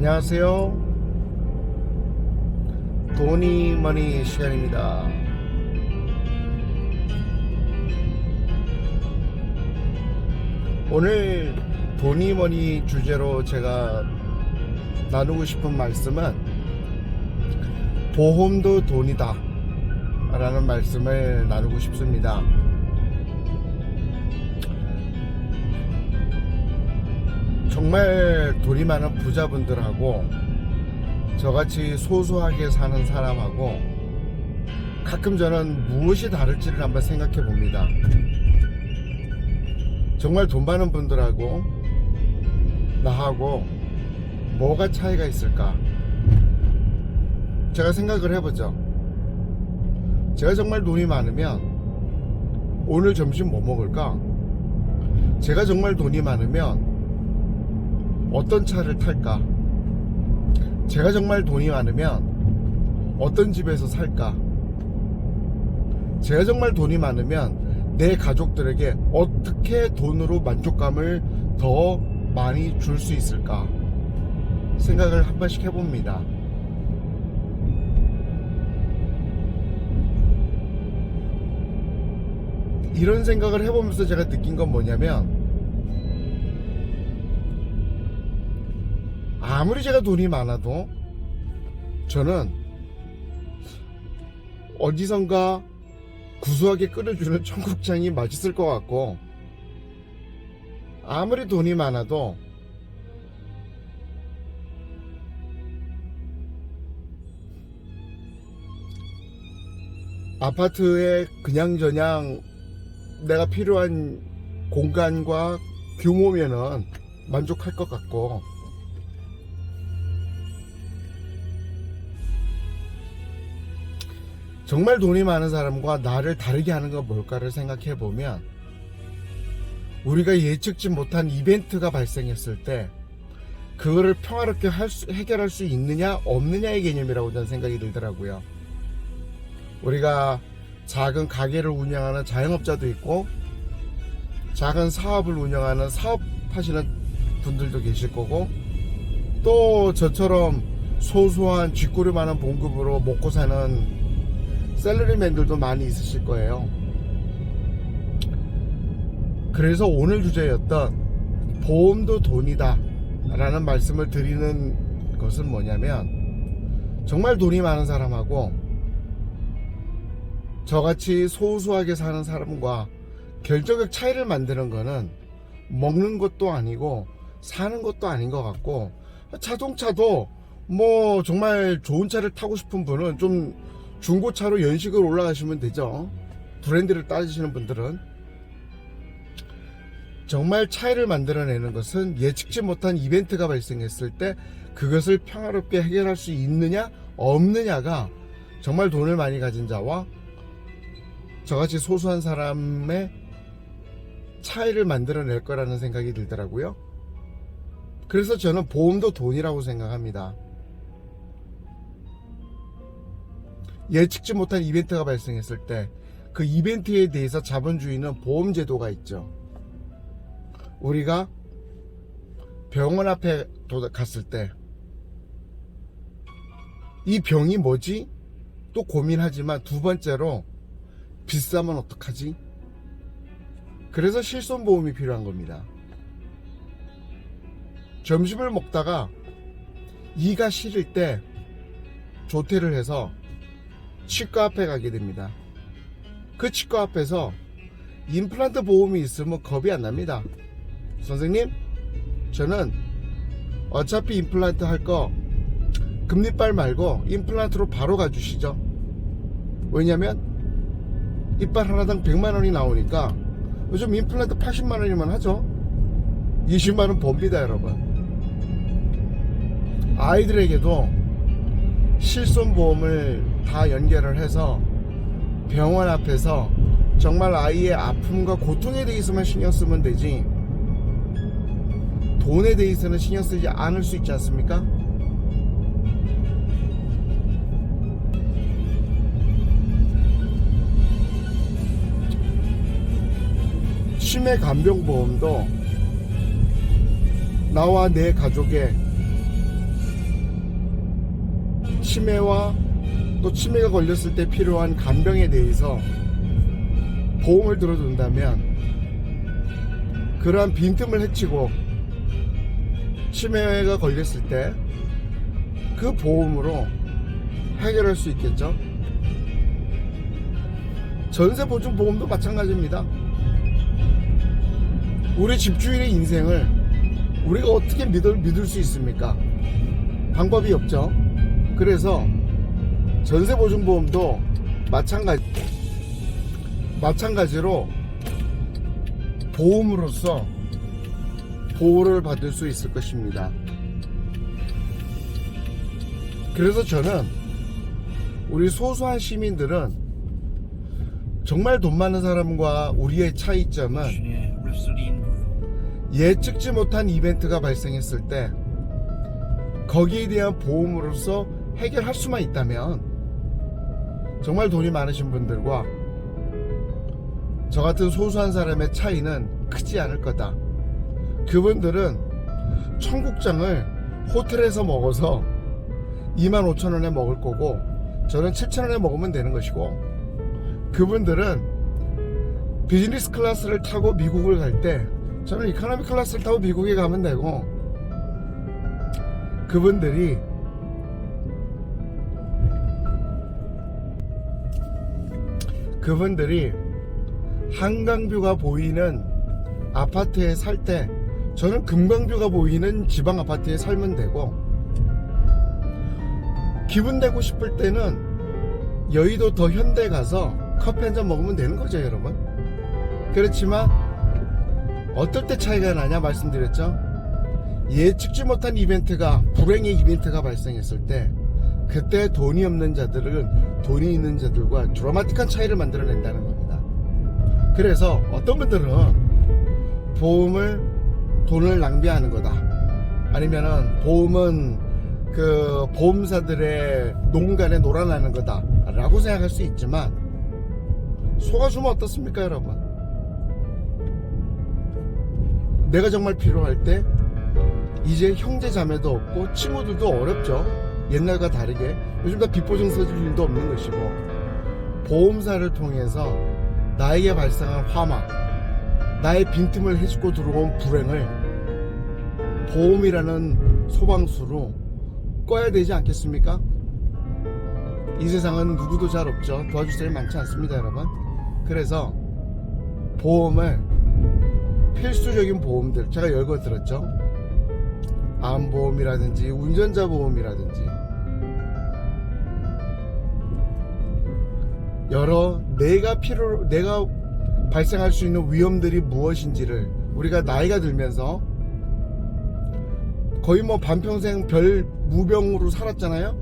안녕하세요. 도니머니 시간입니다. 오늘 도니머니 주제로 제가 나누고 싶은 말씀은 보험도 돈이다 라는 말씀을 나누고 싶습니다. 정말 돈이 많은 부자분들하고 저같이 소소하게 사는 사람하고 가끔 저는 무엇이 다를지를 한번 생각해 봅니다. 정말 돈 많은 분들하고 나하고 뭐가 차이가 있을까? 제가 생각을 해보죠. 제가 정말 돈이 많으면 오늘 점심 뭐 먹을까? 제가 정말 돈이 많으면 어떤 차를 탈까? 제가 정말 돈이 많으면 어떤 집에서 살까? 제가 정말 돈이 많으면 내 가족들에게 어떻게 돈으로 만족감을 더 많이 줄 수 있을까? 생각을 한 번씩 해봅니다. 이런 생각을 해보면서 제가 느낀 건 뭐냐면, 아무리 제가 돈이 많아도 저는 어디선가 구수하게 끓여주는 청국장이 맛있을 것 같고, 아무리 돈이 많아도 아파트에 그냥저냥 내가 필요한 공간과 규모면은 만족할 것 같고, 정말 돈이 많은 사람과 나를 다르게 하는 건 뭘까를 생각해 보면, 우리가 예측지 못한 이벤트가 발생했을 때 그거를 평화롭게 해결할 수 있느냐 없느냐의 개념이라고 저는 생각이 들더라고요. 우리가 작은 가게를 운영하는 자영업자도 있고, 작은 사업을 운영하는 사업하시는 분들도 계실 거고, 또 저처럼 소소한 쥐꼬리 많은 봉급으로 먹고 사는 셀러리맨들도 많이 있으실 거예요. 그래서 오늘 주제였던 보험도 돈이다 라는 말씀을 드리는 것은 뭐냐면, 정말 돈이 많은 사람하고 저같이 소소하게 사는 사람과 결정적 차이를 만드는 거는 먹는 것도 아니고 사는 것도 아닌 것 같고, 자동차도 뭐 정말 좋은 차를 타고 싶은 분은 좀 중고차로 연식을 올라가시면 되죠. 브랜드를 따지시는 분들은. 정말 차이를 만들어내는 것은 예측지 못한 이벤트가 발생했을 때 그것을 평화롭게 해결할 수 있느냐 없느냐가 정말 돈을 많이 가진 자와 저같이 소소한 사람의 차이를 만들어낼 거라는 생각이 들더라고요. 그래서 저는 보험도 돈이라고 생각합니다. 예측지 못한 이벤트가 발생했을 때 그 이벤트에 대해서 자본주의는 보험 제도가 있죠. 우리가 병원 앞에 갔을 때 이 병이 뭐지? 또 고민하지만 두 번째로 비싸면 어떡하지? 그래서 실손보험이 필요한 겁니다. 점심을 먹다가 이가 시릴 때 조퇴를 해서 치과 앞에 가게 됩니다. 그 치과 앞에서 임플란트 보험이 있으면 겁이 안 납니다. 선생님, 저는 어차피 임플란트 할 거 금리빨 말고 임플란트로 바로 가주시죠. 왜냐면 이빨 하나당 100만원이 나오니까 요즘 임플란트 80만원이면 하죠. 20만원 법니다, 여러분. 아이들에게도 실손보험을 다 연결을 해서 병원 앞에서 정말 아이의 아픔과 고통에 대해서만 신경 쓰면 되지, 돈에 대해서는 신경 쓰지 않을 수 있지 않습니까? 치매 간병보험도 나와 내 가족의 치매와 또 치매가 걸렸을 때 필요한 간병에 대해서 보험을 들어둔다면 그러한 빈틈을 헤치고 치매가 걸렸을 때 그 보험으로 해결할 수 있겠죠. 전세보증보험도 마찬가지입니다. 우리 집주인의 인생을 우리가 어떻게 믿을 수 있습니까? 방법이 없죠. 그래서 전세보증보험도 마찬가지로 보험으로서 보호를 받을 수 있을 것입니다. 그래서 저는 우리 소소한 시민들은 정말 돈 많은 사람과 우리의 차이점은 예측지 못한 이벤트가 발생했을 때 거기에 대한 보험으로서 해결할 수만 있다면 정말 돈이 많으신 분들과 저 같은 소소한 사람의 차이는 크지 않을 거다. 그분들은 청국장을 호텔에서 먹어서 25,000원에 먹을 거고 저는 7,000원에 먹으면 되는 것이고, 그분들은 비즈니스 클래스를 타고 미국을 갈 때 저는 이코노미 클래스를 타고 미국에 가면 되고, 그분들이 한강뷰가 보이는 아파트에 살 때 저는 금강뷰가 보이는 지방 아파트에 살면 되고, 기분 내고 싶을 때는 여의도 더 현대 가서 커피 한잔 먹으면 되는 거죠, 여러분. 그렇지만 어떨 때 차이가 나냐 말씀드렸죠. 예측지 못한 이벤트가, 불행의 이벤트가 발생했을 때 그때 돈이 없는 자들은 돈이 있는 자들과 드라마틱한 차이를 만들어낸다는 겁니다. 그래서 어떤 분들은 돈을 낭비하는 거다, 아니면은 보험은 그 보험사들의 농간에 놀아나는 거다 라고 생각할 수 있지만, 속아주면 어떻습니까, 여러분? 내가 정말 필요할 때 이제 형제 자매도 없고 친구들도 어렵죠. 옛날과 다르게 요즘 다 빚보증 써줄 일도 없는 것이고, 보험사를 통해서 나에게 발생한 화막, 나의 빈틈을 헤집고 들어온 불행을 보험이라는 소방수로 꺼야 되지 않겠습니까? 이 세상은 누구도 잘 없죠. 도와줄 사람이 많지 않습니다, 여러분. 그래서 보험을, 필수적인 보험들 제가 여러 거 들었죠. 암보험이라든지 운전자 보험이라든지 여러 내가 발생할 수 있는 위험들이 무엇인지를 우리가 나이가 들면서 거의 뭐 반평생 무병으로 살았잖아요.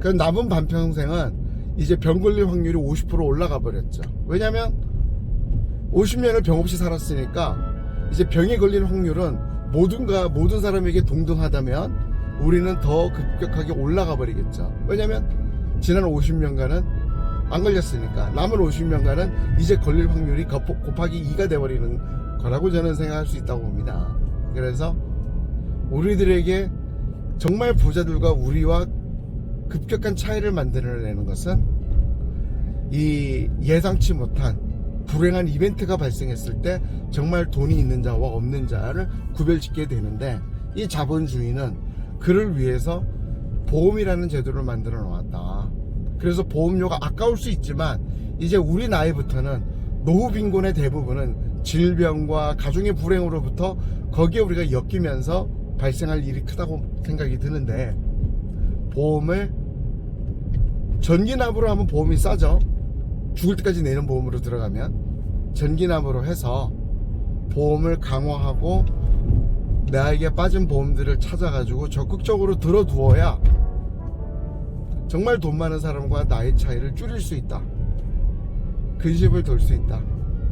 그 남은 반평생은 이제 병 걸릴 확률이 50% 올라가 버렸죠. 왜냐면 50년을 병 없이 살았으니까 이제 병에 걸리는 확률은 모든 사람에게 동등하다면 우리는 더 급격하게 올라가 버리겠죠. 왜냐면 지난 50년간은 안 걸렸으니까 남은 50년간은 이제 걸릴 확률이 곱하기 2가 돼버리는 거라고 저는 생각할 수 있다고 봅니다. 그래서 우리들에게 정말 부자들과 우리와 급격한 차이를 만들어내는 것은 이 예상치 못한 불행한 이벤트가 발생했을 때 정말 돈이 있는 자와 없는 자를 구별짓게 되는데, 이 자본주의는 그를 위해서 보험이라는 제도를 만들어 놓았다. 그래서 보험료가 아까울 수 있지만 이제 우리 나이부터는 노후 빈곤의 대부분은 질병과 가정의 불행으로부터 거기에 우리가 엮이면서 발생할 일이 크다고 생각이 드는데, 보험을 전기납으로 하면 보험이 싸죠. 죽을 때까지 내는 보험으로 들어가면 전기납으로 해서 보험을 강화하고 나에게 빠진 보험들을 찾아가지고 적극적으로 들어두어야 정말 돈 많은 사람과 나의 차이를 줄일 수 있다, 근심을 돌 수 있다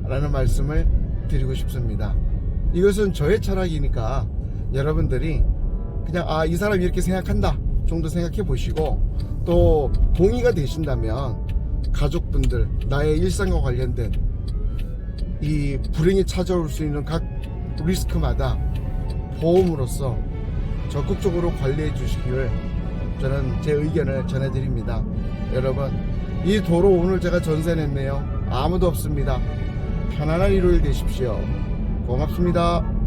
라는 말씀을 드리고 싶습니다. 이것은 저의 철학이니까 여러분들이 그냥 이 사람이 이렇게 생각한다 정도 생각해 보시고, 또 동의가 되신다면 가족분들, 나의 일상과 관련된 이 불행이 찾아올 수 있는 각 리스크마다 보험으로서 적극적으로 관리해 주시기를 저는 제 의견을 전해드립니다. 여러분, 이 도로 오늘 제가 전세 냈네요. 아무도 없습니다. 편안한 일요일 되십시오. 고맙습니다.